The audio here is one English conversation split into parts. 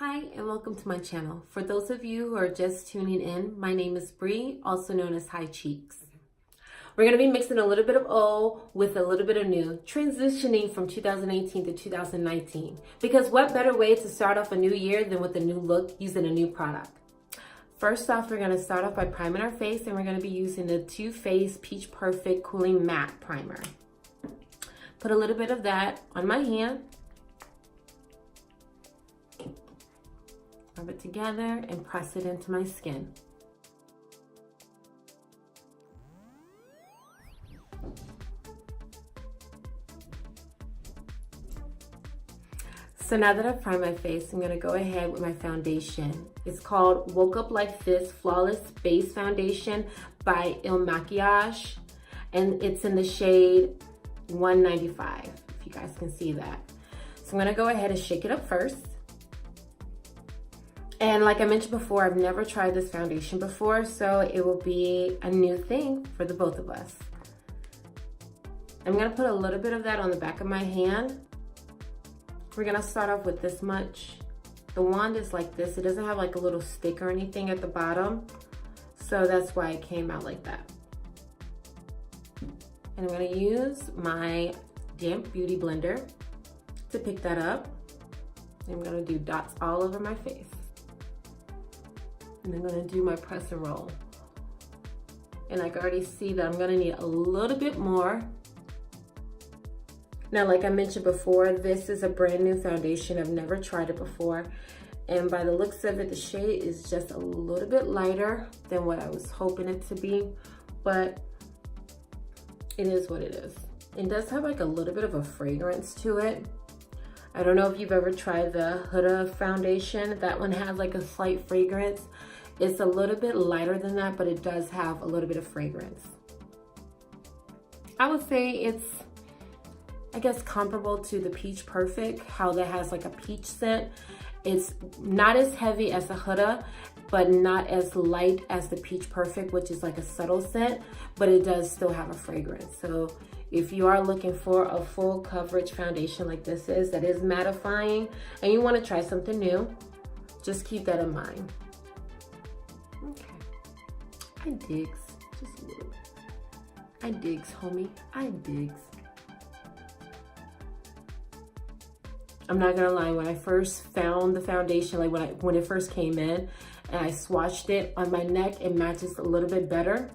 Hi and welcome to my channel. For those of you who are just tuning in, my name is Bree, also known as High Cheeks. We're going to be mixing a little bit of old with a little bit of new, transitioning from 2018 to 2019. Because what better way to start off a new year than with a new look using a new product? First off, we're going to start off by priming our face, and we're going to be using the Too Faced Peach Perfect Cooling Matte Primer. Put a little bit of that on my hand. Rub it together and press it into my skin. So now that I've primed my face, I'm gonna go ahead with my foundation. It's called Woke Up Like This Flawless Base Foundation by Il Makiage, and it's in the shade 195, if you guys can see that. So I'm gonna go ahead and shake it up first. And like I mentioned before, I've never tried this foundation before, so it will be a new thing for the both of us. I'm gonna put a little bit of that on the back of my hand. We're gonna start off with this much. The wand is like this. It doesn't have like a little stick or anything at the bottom, so that's why it came out like that. And I'm gonna use my damp beauty blender to pick that up. I'm gonna do dots all over my face. And I'm gonna do my press and roll. And I can already see that I'm gonna need a little bit more. Now, like I mentioned before, this is a brand new foundation. I've never tried it before. And by the looks of it, the shade is just a little bit lighter than what I was hoping it to be, but it is what it is. It does have like a little bit of a fragrance to it. I don't know if you've ever tried the Huda foundation. That one has like a slight fragrance. It's a little bit lighter than that, but it does have a little bit of fragrance. I would say it's, I guess, comparable to the Peach Perfect, how that has like a peach scent. It's not as heavy as the Huda, but not as light as the Peach Perfect, which is like a subtle scent, but it does still have a fragrance. So if you are looking for a full coverage foundation like this is, that is mattifying, and you want to try something new, just keep that in mind. Okay, I digs, just a little bit. I digs, homie, I digs. I'm not gonna lie, when I first found the foundation, like when it first came in, and I swatched it on my neck, it matches a little bit better.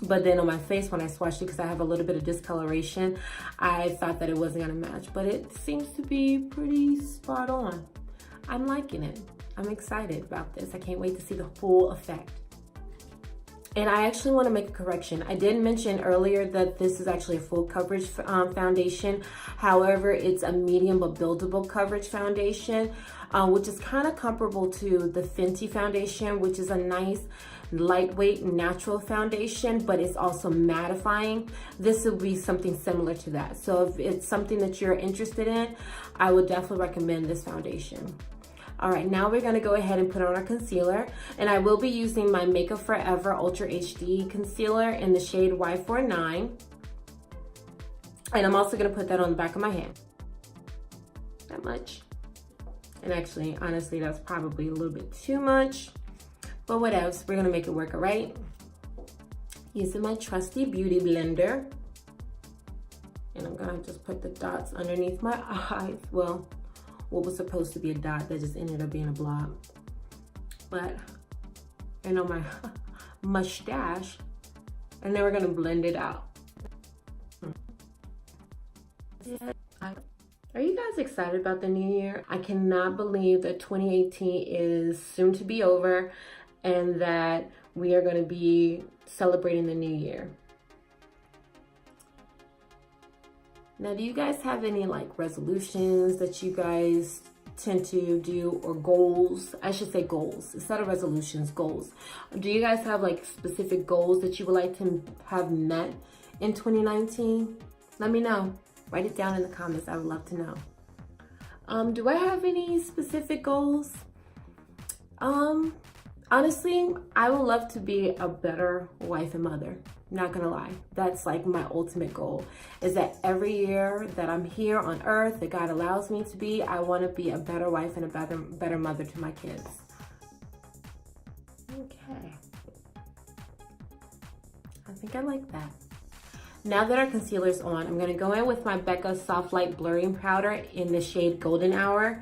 But then on my face, when I swatched it, because I have a little bit of discoloration, I thought that it wasn't gonna match, but it seems to be pretty spot on. I'm liking it. I'm excited about this. I can't wait to see the full effect. And I actually want to make a correction. I did mention earlier that this is actually a full coverage foundation. However, it's a medium but buildable coverage foundation, which is kind of comparable to the Fenty foundation, which is a nice lightweight natural foundation, but it's also mattifying. This will be something similar to that. So if it's something that you're interested in, I would definitely recommend this foundation. All right, now we're gonna go ahead and put on our concealer, and I will be using my Makeup Forever Ultra HD concealer in the shade Y49. And I'm also gonna put that on the back of my hand. That much. And actually, honestly, that's probably a little bit too much, but what else? We're gonna make it work, all right? Using my trusty beauty blender. And I'm gonna just put the dots underneath my eyes. Well, what was supposed to be a dot that just ended up being a blob. But, and on my mustache, and then we're gonna blend it out. Are you guys excited about the new year? I cannot believe that 2018 is soon to be over and that we are gonna be celebrating the new year. Now, do you guys have any like resolutions that you guys tend to do, or goals? I should say goals instead of resolutions, goals. Do you guys have like specific goals that you would like to have met in 2019? Let me know. Write it down in the comments. I would love to know. Do I have any specific goals? Honestly, I would love to be a better wife and mother. Not gonna lie, that's like my ultimate goal, is that every year that I'm here on earth, that God allows me to be, I want to be a better wife and a better mother to my kids. Okay, I think I like that. Now that our concealer's on, I'm gonna go in with my Becca Soft Light Blurring Powder in the shade Golden Hour,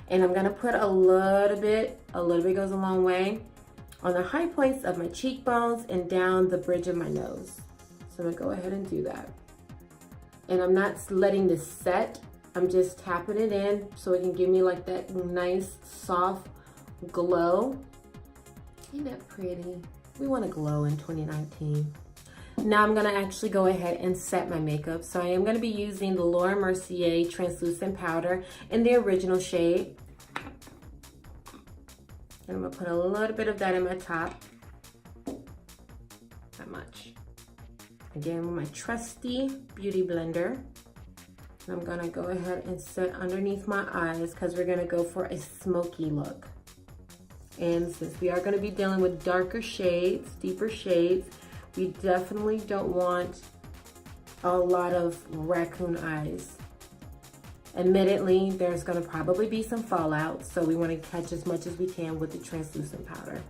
and I'm gonna put a little bit goes a long way, on the high points of my cheekbones and down the bridge of my nose. So I'm gonna go ahead and do that. And I'm not letting this set, I'm just tapping it in so it can give me like that nice soft glow. Ain't that pretty? We wanna glow in 2019. Now I'm gonna actually go ahead and set my makeup. So I am gonna be using the Laura Mercier Translucent Powder in the original shade. And I'm gonna put a little bit of that in my top. Not much. Again, with my trusty beauty blender. And I'm gonna go ahead and set underneath my eyes because we're gonna go for a smoky look. And since we are gonna be dealing with darker shades, deeper shades, we definitely don't want a lot of raccoon eyes. Admittedly, there's gonna probably be some fallout, so we wanna catch as much as we can with the translucent powder.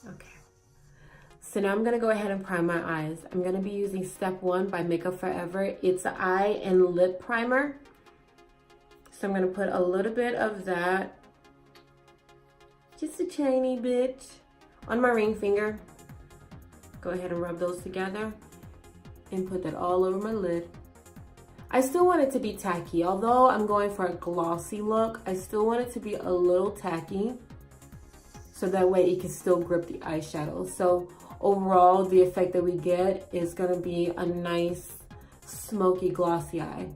Okay. So now I'm gonna go ahead and prime my eyes. I'm gonna be using Step 1 by Makeup Forever. It's an eye and lip primer. So I'm gonna put a little bit of that, just a tiny bit, on my ring finger. Go ahead and rub those together and put that all over my lid. I still want it to be tacky. Although I'm going for a glossy look, I still want it to be a little tacky so that way it can still grip the eyeshadow. So overall, the effect that we get is gonna be a nice, smoky, glossy eye.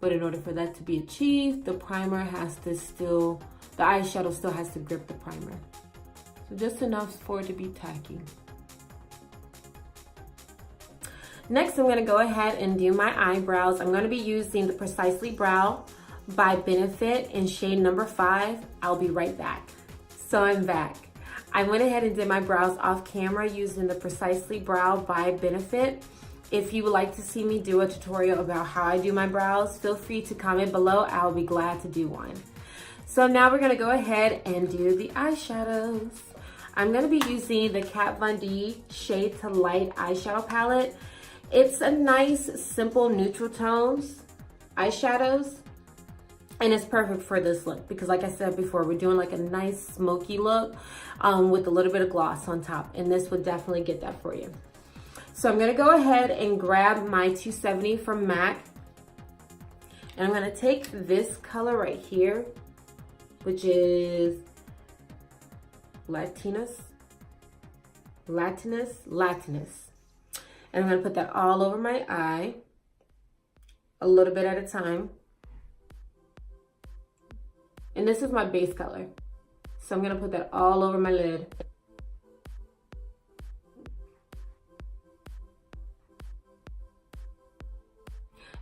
But in order for that to be achieved, the primer has to still, the eyeshadow still has to grip the primer. So just enough for it to be tacky. Next, I'm gonna go ahead and do my eyebrows. I'm gonna be using the Precisely Brow by Benefit in shade number 5. I'll be right back. So I'm back. I went ahead and did my brows off camera using the Precisely Brow by Benefit. If you would like to see me do a tutorial about how I do my brows, feel free to comment below. I'll be glad to do one. So now we're gonna go ahead and do the eyeshadows. I'm gonna be using the Kat Von D Shade to Light eyeshadow palette. It's a nice, simple neutral tones eyeshadows, and it's perfect for this look because like I said before, we're doing like a nice smoky look with a little bit of gloss on top, and this would definitely get that for you. So I'm gonna go ahead and grab my 270 from MAC, and I'm gonna take this color right here, which is Latinus. And I'm gonna put that all over my eye, a little bit at a time. And this is my base color. So I'm gonna put that all over my lid.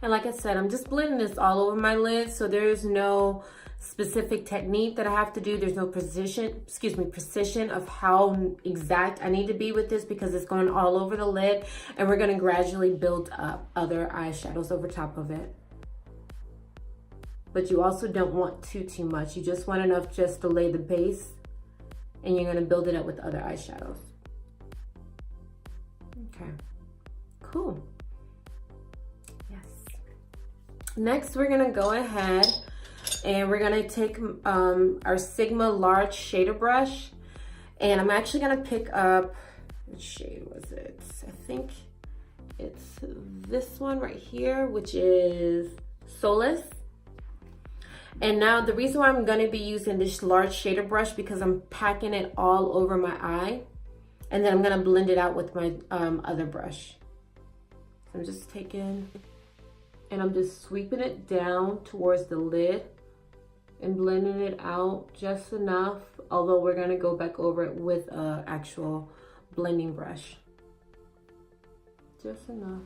And like I said, I'm just blending this all over my lid, so there's no specific technique that I have to do. There's no precision of how exact I need to be with this because it's going all over the lid, and we're gonna gradually build up other eyeshadows over top of it. But you also don't want too much. You just want enough just to lay the base, and you're gonna build it up with other eyeshadows. Okay, cool. Next, we're gonna go ahead and we're gonna take our Sigma large shader brush, and I'm actually gonna pick up, which shade was it? I think it's this one right here, which is Solace. And now the reason why I'm gonna be using this large shader brush because I'm packing it all over my eye, and then I'm gonna blend it out with my other brush. So I'm just taking, and I'm just sweeping it down towards the lid and blending it out just enough, although we're gonna go back over it with an actual blending brush. Just enough.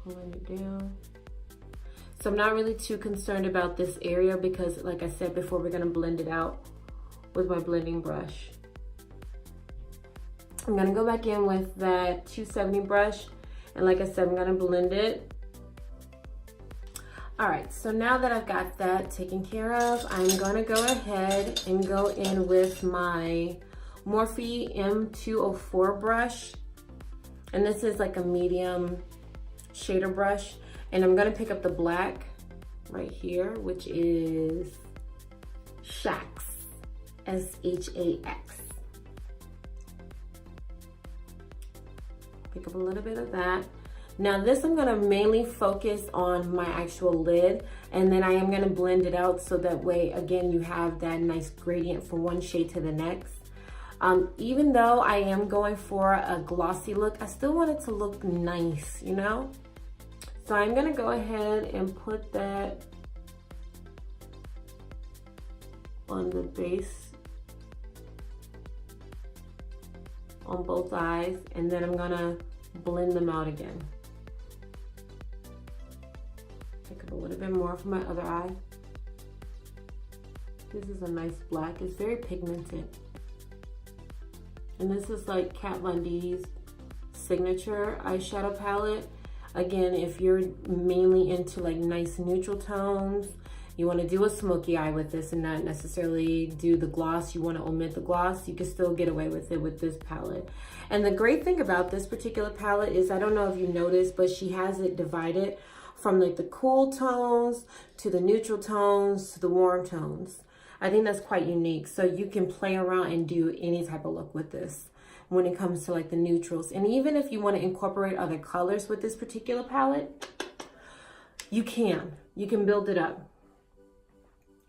pulling it down. So I'm not really too concerned about this area because, like I said before, we're gonna blend it out with my blending brush. I'm gonna go back in with that 270 brush, and like I said, I'm gonna blend it. All right, so now that I've got that taken care of, I'm gonna go ahead and go in with my Morphe M204 brush. And this is like a medium shader brush. And I'm gonna pick up the black right here, which is Shax, S-H-A-X. Pick up a little bit of that. Now this I'm gonna mainly focus on my actual lid, and then I am gonna blend it out so that way, again, you have that nice gradient from one shade to the next. Even though I am going for a glossy look, I still want it to look nice, you know? So I'm gonna go ahead and put that on the base on both eyes, and then I'm gonna blend them out again. Pick up a little bit more for my other eye. This is a nice black, it's very pigmented. And this is like Kat Von D's signature eyeshadow palette. Again, if you're mainly into like nice neutral tones, you want to do a smoky eye with this and not necessarily do the gloss, you want to omit the gloss, you can still get away with it with this palette. And the great thing about this particular palette is, I don't know if you noticed, but she has it divided from like the cool tones to the neutral tones to the warm tones. I think that's quite unique. So you can play around and do any type of look with this when it comes to like the neutrals. And even if you want to incorporate other colors with this particular palette, you can build it up.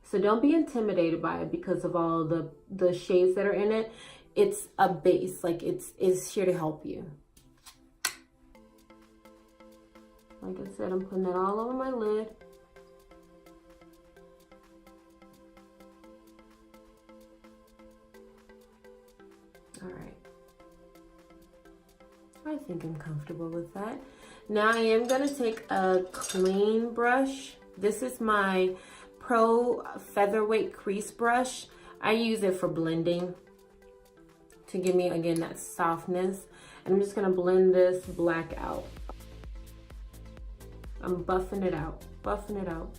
So don't be intimidated by it because of all the shades that are in it. It's a base, like it's here to help you. Like I said, I'm putting that all over my lid. All right. I think I'm comfortable with that. Now I am gonna take a clean brush. This is my Pro Featherweight Crease Brush. I use it for blending to give me, again, that softness. And I'm just gonna blend this black out. I'm buffing it out, buffing it out.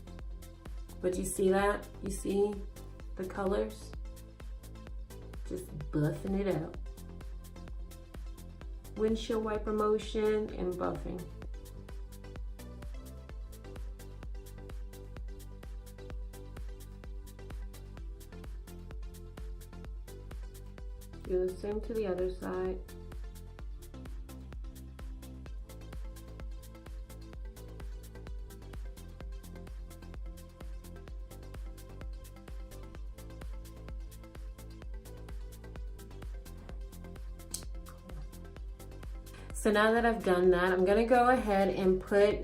But you see that? You see the colors? Just buffing it out. Windshield wiper motion and buffing. Do the same to the other side. So now that I've done that, I'm gonna go ahead and put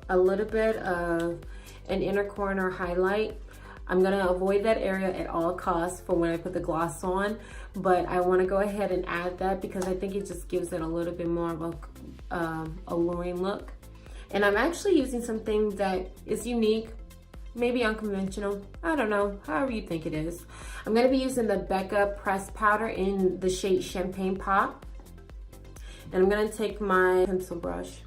a little bit of an inner corner highlight. I'm gonna avoid that area at all costs for when I put the gloss on, but I wanna go ahead and add that because I think it just gives it a little bit more of a alluring look. And I'm actually using something that is unique, maybe unconventional, I don't know, however you think it is. I'm gonna be using the Becca Pressed Powder in the shade Champagne Pop. And I'm gonna take my pencil brush.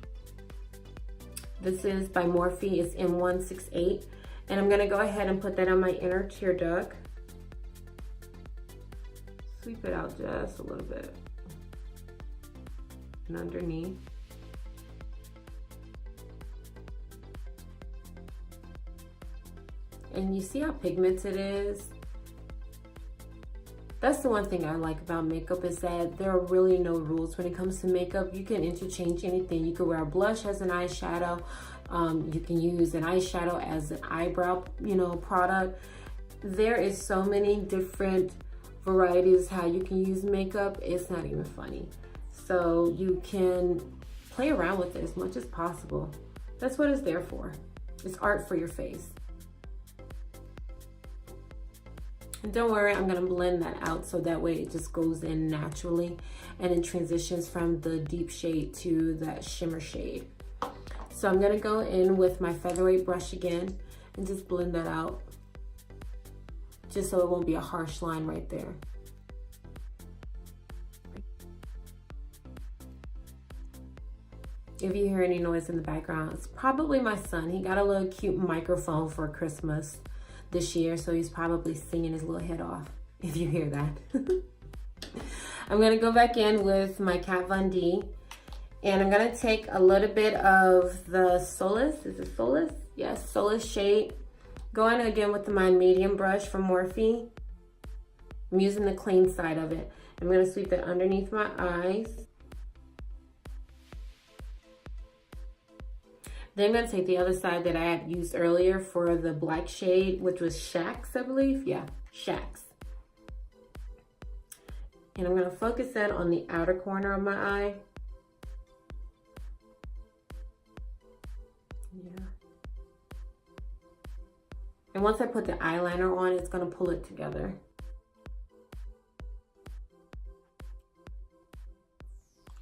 This is by Morphe, it's M168. And I'm gonna go ahead and put that on my inner tear duct. Sweep it out just a little bit. And underneath. And you see how pigmented it is? That's the one thing I like about makeup is that there are really no rules when it comes to makeup. You can interchange anything. You can wear a blush as an eyeshadow. You can use an eyeshadow as an eyebrow, product. There is so many different varieties how you can use makeup. It's not even funny. So you can play around with it as much as possible. That's what it's there for. It's art for your face. And don't worry, I'm gonna blend that out so that way it just goes in naturally and it transitions from the deep shade to that shimmer shade. So I'm gonna go in with my featherweight brush again and just blend that out, just so it won't be a harsh line right there. If you hear any noise in the background, it's probably my son. He got a little cute microphone for Christmas this year, so he's probably singing his little head off, if you hear that. I'm gonna go back in with my Kat Von D, and I'm gonna take a little bit of the Solace, is it Solace? Yes, Solace shade. Go in again with my medium brush from Morphe. I'm using the clean side of it. I'm gonna sweep it underneath my eyes. Then I'm gonna take the other side that I had used earlier for the black shade, which was Shacks, I believe. Yeah, Shacks. And I'm gonna focus that on the outer corner of my eye. Yeah. And once I put the eyeliner on, it's gonna pull it together.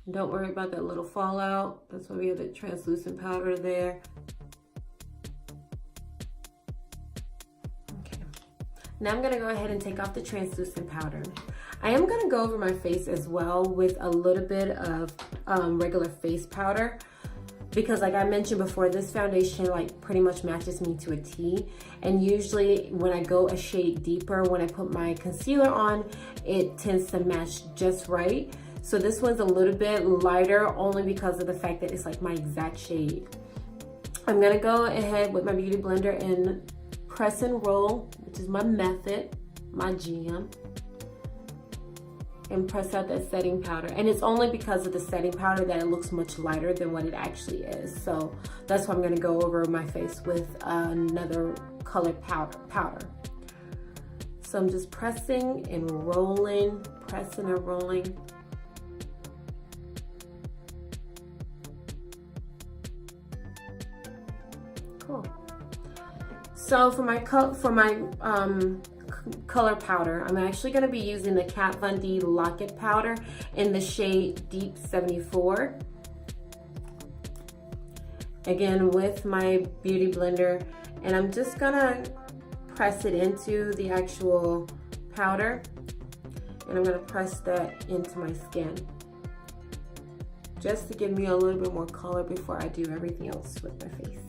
Don't worry about that little fallout. That's why we have the translucent powder there. Okay. Now I'm gonna go ahead and take off the translucent powder. I am gonna go over my face as well with a little bit of regular face powder, because like I mentioned before, this foundation like pretty much matches me to a T. And usually when I go a shade deeper, when I put my concealer on, it tends to match just right. So this one's a little bit lighter only because of the fact that it's like my exact shade. I'm gonna go ahead with my Beauty Blender and press and roll, which is my method, my jam, and press out that setting powder. And it's only because of the setting powder that it looks much lighter than what it actually is. So that's why I'm gonna go over my face with another colored powder. So I'm just pressing and rolling, pressing and rolling. Cool. So for my color powder, I'm actually going to be using the Kat Von D Lock-It powder in the shade Deep 74. Again with my Beauty Blender, and I'm just gonna press it into the actual powder, and I'm gonna press that into my skin just to give me a little bit more color before I do everything else with my face.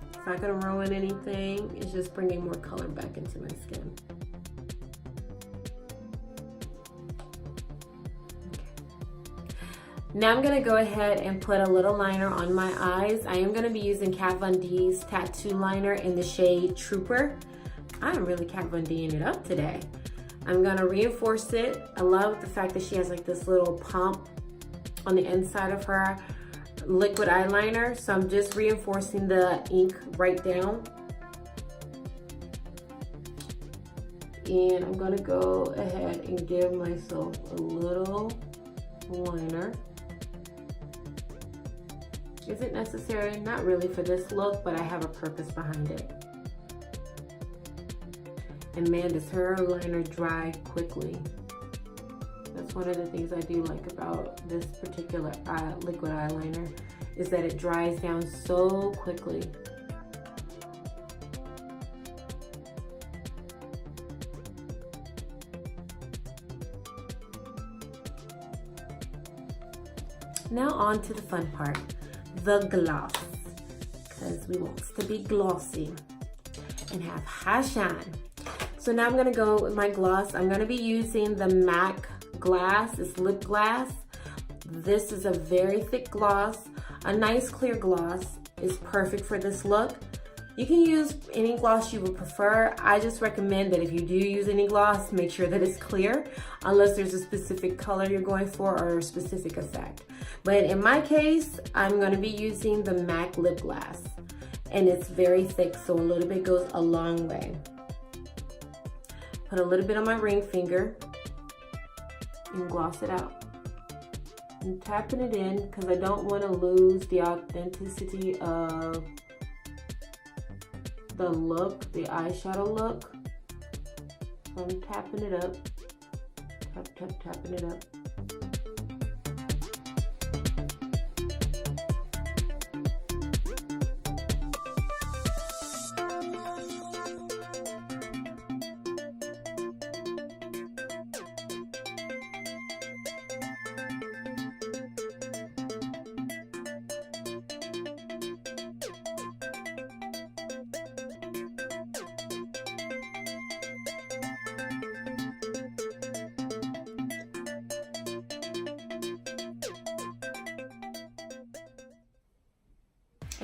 It's not gonna ruin anything, it's just bringing more color back into my skin. Now I'm gonna go ahead and put a little liner on my eyes. I am gonna be using Kat Von D's Tattoo Liner in the shade Trooper. I am really Kat Von D'ing it up today. I'm gonna reinforce it. I love the fact that she has like this little pump on the inside of her liquid eyeliner. So I'm just reinforcing the ink right down. And I'm gonna go ahead and give myself a little liner. Is it necessary? Not really for this look, but I have a purpose behind it. And man, does her liner dry quickly. That's one of the things I do like about this particular liquid eyeliner, is that it dries down so quickly. Now on to the fun part, the gloss, because we want to be glossy and have high shine. So now I'm gonna go with my gloss. I'm gonna be using the MAC Glass, it's lip glass. This is a very thick gloss. A nice clear gloss is perfect for this look. You can use any gloss you would prefer. I just recommend that if you do use any gloss, make sure that it's clear, unless there's a specific color you're going for or a specific effect. But in my case, I'm gonna be using the MAC lip glass, and it's very thick, so a little bit goes a long way. Put a little bit on my ring finger and gloss it out. I'm tapping it in because I don't want to lose the authenticity of the look, the eyeshadow look. So I'm tapping it up, tapping it up.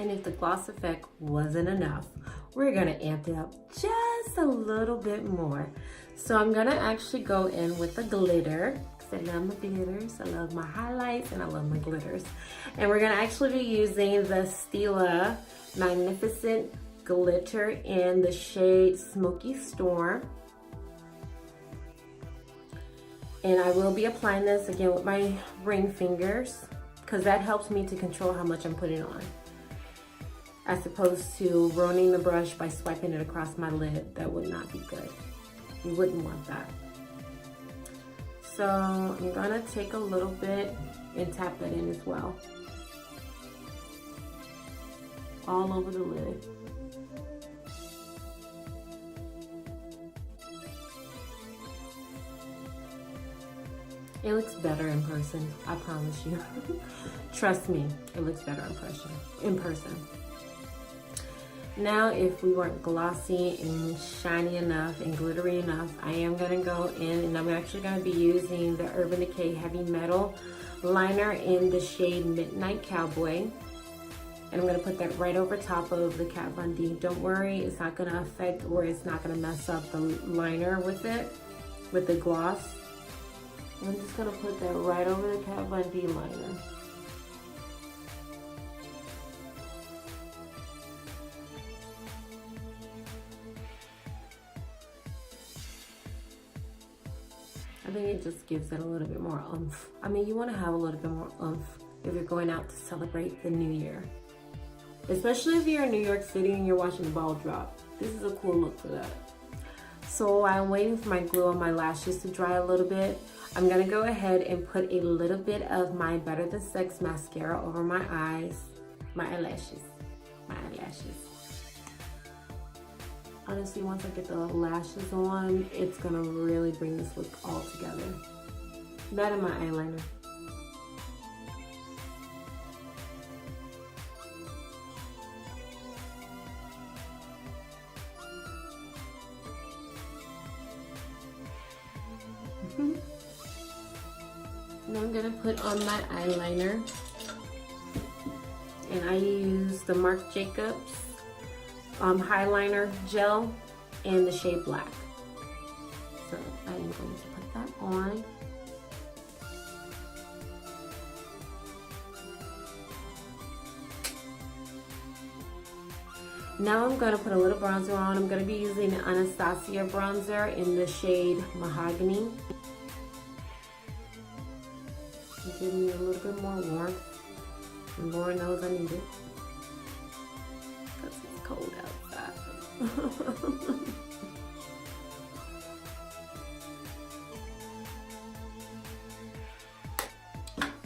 And if the gloss effect wasn't enough, we're gonna amp it up just a little bit more. So I'm gonna actually go in with the glitter. I love my glitters, I love my highlights, and I love my glitters. And we're gonna actually be using the Stila Magnificent Glitter in the shade Smoky Storm. And I will be applying this again with my ring fingers, because that helps me to control how much I'm putting on, as opposed to ruining the brush by swiping it across my lid. That would not be good. You wouldn't want that. So I'm gonna take a little bit and tap that in as well. All over the lid. It looks better in person, I promise you. Trust me, it looks better in person. Now, if we weren't glossy and shiny enough and glittery enough, I am gonna go in and I'm actually gonna be using the Urban Decay Heavy Metal liner in the shade Midnight Cowboy. And I'm gonna put that right over top of the Kat Von D. Don't worry, it's not gonna affect or it's not gonna mess up the liner with it, with the gloss. I'm just gonna put that right over the Kat Von D liner. I think it just gives it a little bit more oomph. I mean, you wanna have a little bit more oomph if you're going out to celebrate the new year. Especially if you're in New York City and you're watching the ball drop. This is a cool look for that. So while I'm waiting for my glue on my lashes to dry a little bit, I'm gonna go ahead and put a little bit of my Better Than Sex mascara over my eyes, my eyelashes. Honestly, once I get the lashes on, it's gonna really bring this look all together. That and my eyeliner. Now I'm gonna put on my eyeliner, and I use the Marc Jacobs highliner gel in the shade Black. So I am going to put that on. Now I'm going to put a little bronzer on. I'm going to be using the Anastasia bronzer in the shade Mahogany. Give me a little bit more warmth. And Lord knows I need it, because it's cold outside.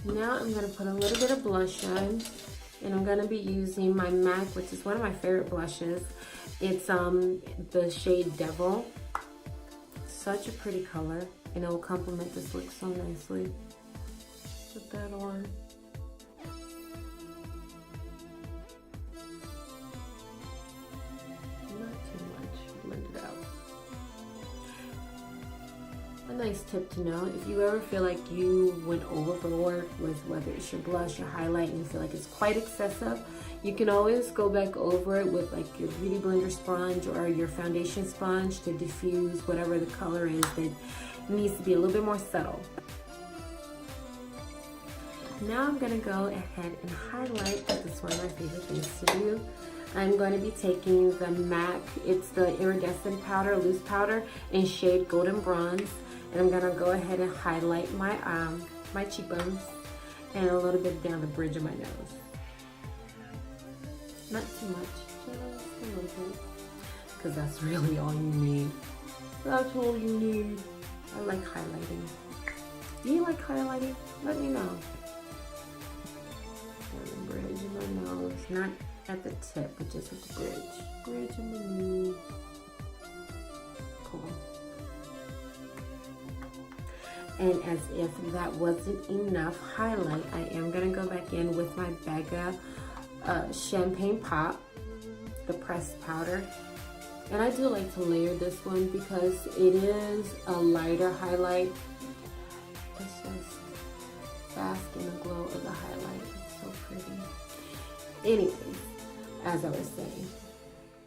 Now I'm going to put a little bit of blush on. And I'm going to be using my MAC, which is one of my favorite blushes. It's the shade Devil. Such a pretty color, and it will complement this look so nicely. Put that on. Not too much, blend it out. A nice tip to know, if you ever feel like you went overboard with whether it's your blush, your highlight, and you feel like it's quite excessive, you can always go back over it with like your Beauty Blender sponge or your foundation sponge to diffuse whatever the color is that needs to be a little bit more subtle. Now I'm gonna go ahead and highlight, because it's one of my favorite things to do. I'm going to be taking the MAC, it's the iridescent powder, loose powder, in shade Golden Bronze. And I'm gonna go ahead and highlight my my cheekbones and a little bit down the bridge of my nose. Not too much, just a little bit, because that's really all you need. That's all you need. I like highlighting. Do you like highlighting? Let me know. Down the bridge of my nose, not at the tip, but just at the bridge. Bridge of my nose. Cool. And as if that wasn't enough highlight, I am gonna go back in with my Becca Champagne Pop, the pressed powder. And I do like to layer this one because it is a lighter highlight. It's just bask in the glow of the highlight. It's so pretty. Anyways, as I was saying.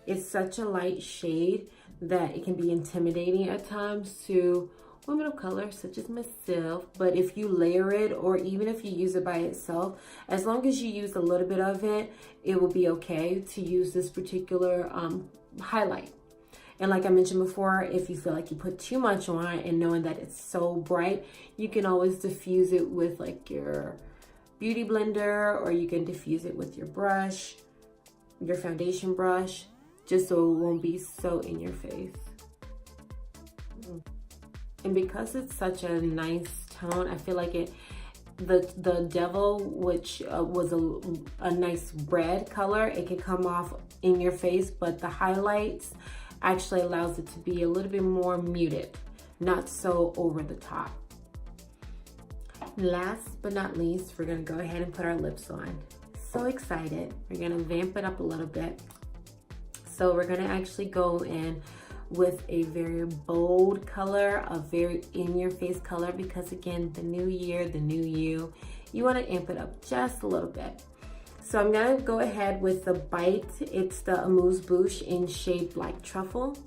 It's such a light shade that it can be intimidating at times to women of color such as myself. But if you layer it, or even if you use it by itself, as long as you use a little bit of it, it will be okay to use this particular highlight. And like I mentioned before, if you feel like you put too much on and knowing that it's so bright, you can always diffuse it with like your beauty blender, or you can diffuse it with your brush, your foundation brush, just so it won't be so in your face. And because it's such a nice tone, I feel like the Devil, which was a nice red color, it can come off in your face, but the highlights actually allows it to be a little bit more muted, not so over the top. Last but not least, we're gonna go ahead and put our lips on. So excited. We're gonna vamp it up a little bit. So we're gonna actually go in with a very bold color, a very in-your-face color, because again, the new year, the new you wanna amp it up just a little bit. So I'm gonna go ahead with the Bite. It's the Amuse Bouche in shade Black Truffle.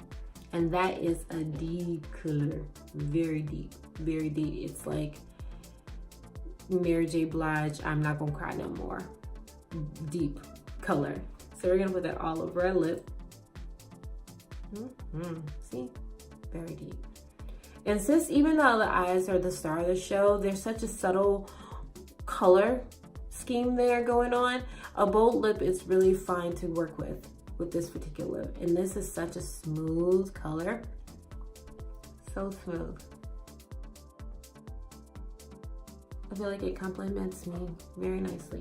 And that is a deep color, very deep, very deep. It's like Mary J. Blige, I'm Not Gonna Cry No More, deep color. So we're gonna put that all over our lip. See, very deep. And since even though the eyes are the star of the show, there's such a subtle color scheme there going on. A bold lip is really fine to work with this particular lip. And this is such a smooth color, so smooth. I feel like it complements me very nicely.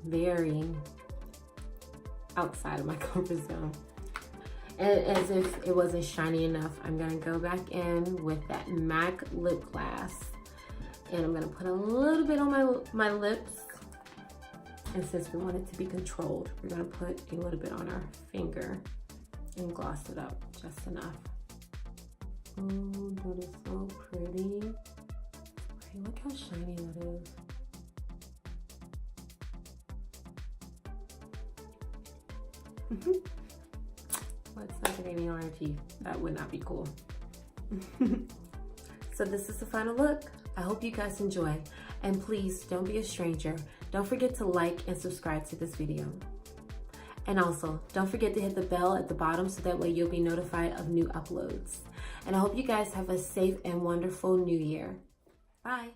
Very outside of my comfort zone. And as if it wasn't shiny enough, I'm gonna go back in with that MAC lip gloss, and I'm gonna put a little bit on my lips. And since we want it to be controlled, we're gonna put a little bit on our finger and gloss it up just enough. Oh, that is so pretty. Hey, look how shiny that is. Let's not get any allergy. That would not be cool. So this is the final look. I hope you guys enjoy. And please don't be a stranger. Don't forget to like and subscribe to this video. And also, don't forget to hit the bell at the bottom so that way you'll be notified of new uploads. And I hope you guys have a safe and wonderful new year. Bye.